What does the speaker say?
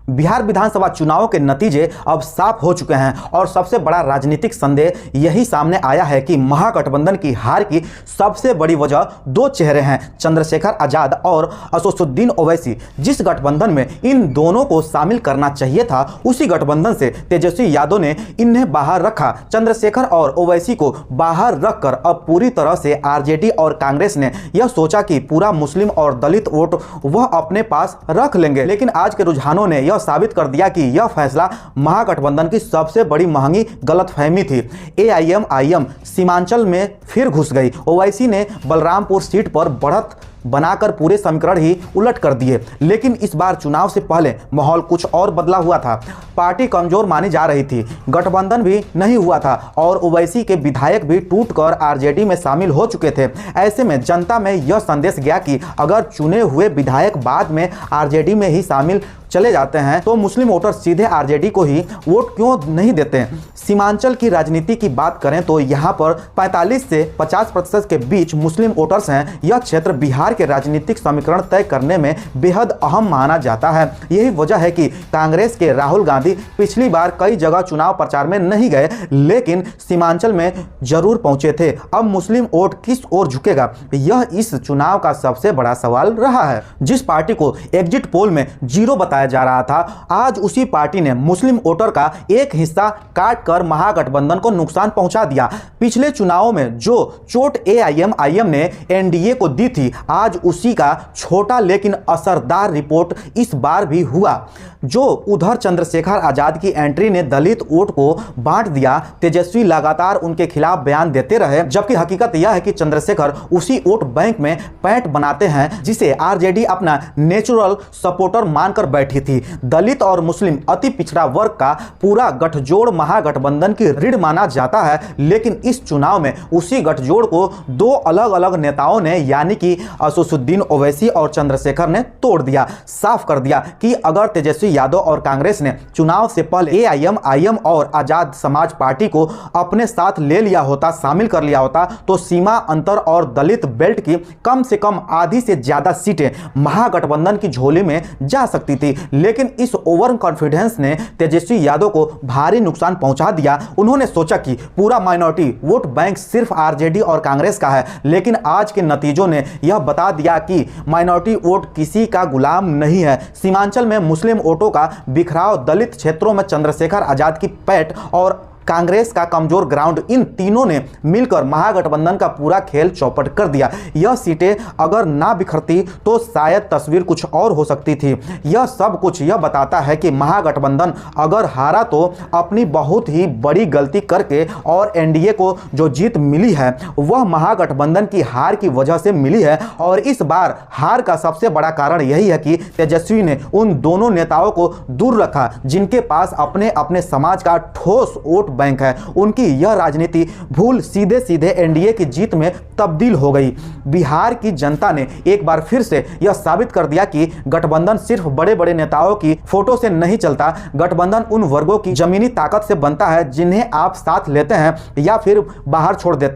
बिहार विधानसभा चुनावों के नतीजे अब साफ हो चुके हैं और सबसे बड़ा राजनीतिक संदेह यही सामने आया है कि महागठबंधन की हार की सबसे बड़ी वजह दो चेहरे हैं, चंद्रशेखर आजाद और असदुद्दीन ओवैसी। जिस गठबंधन में इन दोनों को शामिल करना चाहिए था, उसी गठबंधन से तेजस्वी यादव ने इन्हें बाहर रखा। चंद्रशेखर और ओवैसी को बाहर रखकर अब पूरी तरह से आरजेडी और कांग्रेस ने यह सोचा कि पूरा मुस्लिम और दलित वोट वह अपने पास रख लेंगे, लेकिन आज के रुझानों ने यह साबित कर दिया कि यह फैसला महागठबंधन की सबसे बड़ी महंगी गलतफहमी थी। एआईएमआईएम सीमांचल में फिर घुस गई। ओवैसी ने बलरामपुर सीट पर बढ़त बनाकर पूरे समीकरण ही उलट कर दिए, लेकिन इस बार चुनाव से पहले माहौल कुछ और बदला हुआ था। पार्टी कमजोर मानी जा रही थी, गठबंधन भी नहीं हुआ था और ओवैसी के विधायक भी टूटकर आरजेडी में शामिल हो चुके थे। ऐसे में जनता में यह संदेश गया कि अगर चुने हुए विधायक बाद में आरजेडी में ही शामिल चले जाते हैं तो मुस्लिम वोटर सीधे आरजेडी को ही वोट क्यों नहीं देते। सीमांचल की राजनीति की बात करें तो यहाँ पर 45 से 50% के बीच मुस्लिम वोटर्स हैं। यह क्षेत्र बिहार के राजनीतिक समीकरण तय करने में बेहद अहम माना जाता है। यही वजह है कि कांग्रेस के राहुल गांधी पिछली बार कई जगह चुनाव प्रचार में नहीं गए, लेकिन सीमांचल में जरूर पहुंचे थे। अब मुस्लिम वोट किस ओर झुकेगा, यह इस चुनाव का सबसे बड़ा सवाल रहा है। जिस पार्टी को एग्जिट पोल में 0 बताया जा रहा था, आज उसी पार्टी ने मुस्लिम वोटर का एक हिस्सा काट कर महागठबंधन को नुकसान पहुंचा दिया। पिछले चुनावों में जो चोट एआईएमआईएम ने एनडीए को दी थी, आज उसी का छोटा लेकिन असरदार रिपोर्ट इस बार भी हुआ। जो उधर चंद्रशेखर आजाद की एंट्री ने दलित वोट को बांट दिया, तेजस्वी लगातार उनके खिलाफ बयान देते रहे, जबकि हकीकत यह है कि चंद्रशेखर उसी वोट बैंक में पैंट बनाते हैं जिसे आरजेडी अपना नेचुरल सपोर्टर मानकर बैठी थी। दलित और मुस्लिम अति पिछड़ा वर्ग का पूरा गठजोड़ महागठबंधन की रीढ़ माना जाता है, लेकिन इस चुनाव में उसी गठजोड़ को दो अलग अलग नेताओं ने यानी कि असदुद्दीन ओवैसी और चंद्रशेखर ने तोड़ दिया। साफ कर दिया कि अगर तेजस्वी यादव और कांग्रेस ने चुनाव से पहले एआईएमआईएम और आजाद समाज पार्टी को अपने साथ ले लिया होता, शामिल कर लिया होता, तो सीमा अंतर और दलित बेल्ट की कम से कम आधी से ज्यादा सीटें महागठबंधन की झोली में जा सकती थी। लेकिन इस ओवर कॉन्फिडेंस ने तेजस्वी यादव को भारी नुकसान पहुंचा दिया। उन्होंने सोचा कि पूरा माइनॉरिटी वोट बैंक सिर्फ आरजेडी और कांग्रेस का है, लेकिन आज के नतीजों ने यह बता दिया कि माइनॉरिटी वोट किसी का गुलाम नहीं है। सीमांचल में मुस्लिम वोटों का बिखराव, दलित क्षेत्रों में चंद्रशेखर आजाद की पैठ और कांग्रेस का कमजोर ग्राउंड, इन तीनों ने मिलकर महागठबंधन का पूरा खेल चौपट कर दिया। यह सीटें अगर ना बिखरती तो शायद तस्वीर कुछ और हो सकती थी। यह सब कुछ यह बताता है कि महागठबंधन अगर हारा तो अपनी बहुत ही बड़ी गलती करके, और एनडीए को जो जीत मिली है वह महागठबंधन की हार की वजह से मिली है। और इस बार हार का सबसे बड़ा कारण यही है कि तेजस्वी ने उन दोनों नेताओं को दूर रखा जिनके पास अपने अपने समाज का ठोस वोट बैंक है। उनकी यह राजनीति भूल सीधे सीधे एनडीए की जीत में तब्दील हो गई। बिहार की जनता ने एक बार फिर से यह साबित कर दिया कि गठबंधन सिर्फ बड़े बड़े नेताओं की फोटो से नहीं चलता। गठबंधन उन वर्गों की जमीनी ताकत से बनता है जिन्हें आप साथ लेते हैं या फिर बाहर छोड़ देते हैं।